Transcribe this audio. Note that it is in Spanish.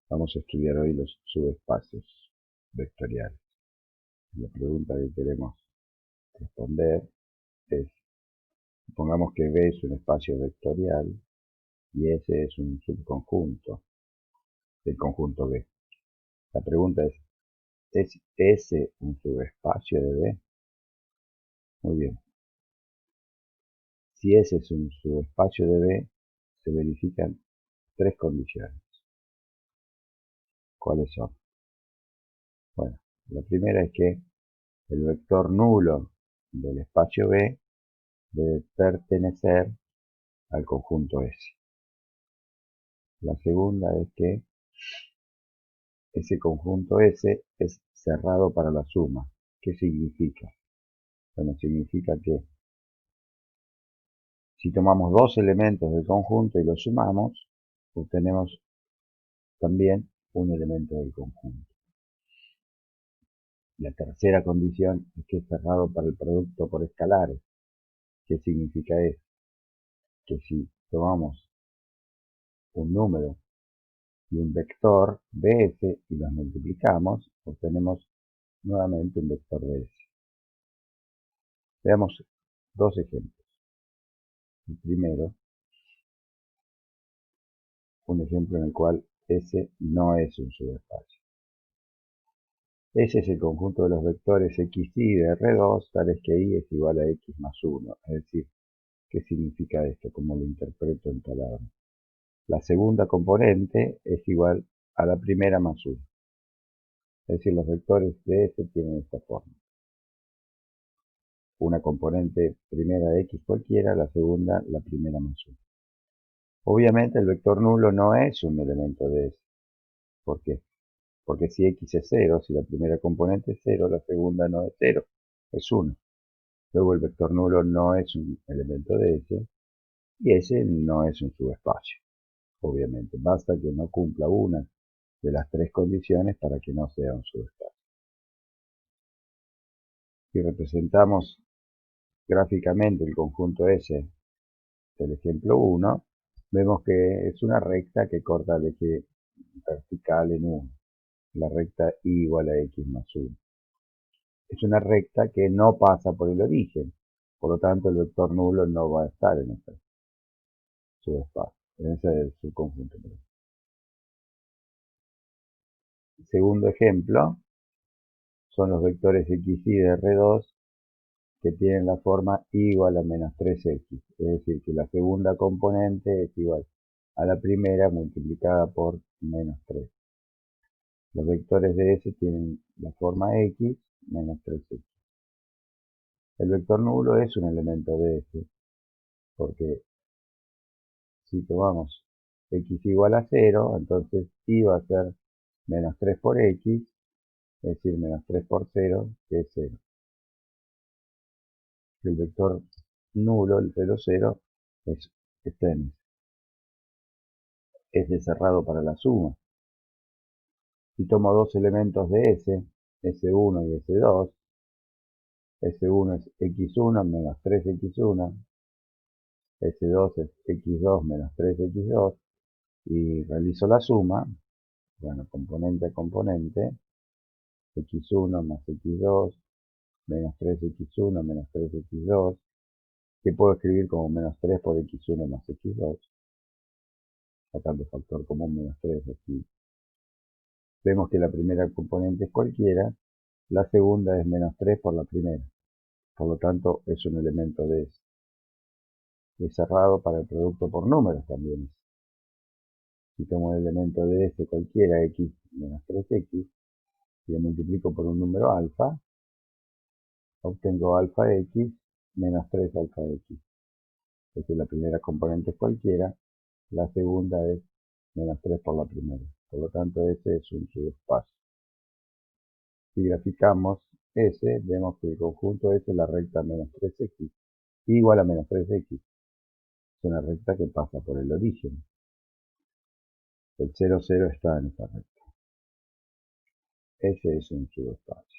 Vamos a estudiar hoy los subespacios vectoriales. La pregunta que queremos responder es, supongamos que V es un espacio vectorial y S es un subconjunto del conjunto V. La pregunta ¿es S un subespacio de V? Muy bien. Si S es un subespacio de V, se verifican tres condiciones. ¿Cuáles son? Bueno, la primera es que el vector nulo del espacio V debe pertenecer al conjunto S. La segunda es que ese conjunto S es cerrado para la suma. ¿Qué significa? Bueno, significa que si tomamos dos elementos del conjunto y los sumamos, obtenemos también un elemento del conjunto. La tercera condición es que es cerrado para el producto por escalares. ¿Qué significa eso? Que si tomamos un número y un vector ds y los multiplicamos, obtenemos nuevamente un vector ds. Veamos dos ejemplos. El primero, un ejemplo en el cual S no es un subespacio. S es el conjunto de los vectores x, y de R2, tales que y es igual a x más 1. Es decir, ¿qué significa esto? ¿Cómo lo interpreto en palabras? La segunda componente es igual a la primera más 1. Es decir, los vectores de S tienen esta forma. Una componente primera de x cualquiera, la segunda la primera más 1. Obviamente el vector nulo no es un elemento de S. ¿Por qué? Porque si x es 0, si la primera componente es 0, la segunda no es 0, es 1. Luego el vector nulo no es un elemento de S y S no es un subespacio. Obviamente, basta que no cumpla una de las tres condiciones para que no sea un subespacio. Si representamos gráficamente el conjunto S del ejemplo 1, vemos que es una recta que corta el eje vertical en 1, la recta y igual a x más 1. Es una recta que no pasa por el origen, por lo tanto el vector nulo no va a estar en ese subespacio, en ese subconjunto. El segundo ejemplo son los vectores x, y de R2 que tienen la forma y igual a menos 3x, es decir, que la segunda componente es igual a la primera multiplicada por menos 3. Los vectores de S tienen la forma x menos 3x. El vector nulo es un elemento de S, porque si tomamos x igual a 0, entonces y va a ser menos 3 por x, es decir, menos 3 por 0, que es 0. El vector nulo, el 0, 0, está en S. Es cerrado para la suma. Si tomo dos elementos de S, S1 y S2, S1 es x1 menos 3x1, S2 es x2 menos 3x2, y realizo la suma, bueno, componente a componente, x1 más x2, menos 3x1 menos 3x2, que puedo escribir como menos 3 por x1 más x2, sacando factor común menos 3 aquí. Vemos que la primera componente es cualquiera, la segunda es menos 3 por la primera, por lo tanto es un elemento de S. Es cerrado para el producto por números también. Si tomo el elemento de S cualquiera, x menos 3x, y lo multiplico por un número alfa, obtengo alfa x menos 3 alfa x. Es decir, la primera componente es cualquiera, la segunda es menos 3 por la primera. Por lo tanto, S es un subespacio. Si graficamos S, vemos que el conjunto S es la recta menos 3x, igual a menos 3x. Es una recta que pasa por el origen. El 0, 0 está en esa recta. S es un subespacio.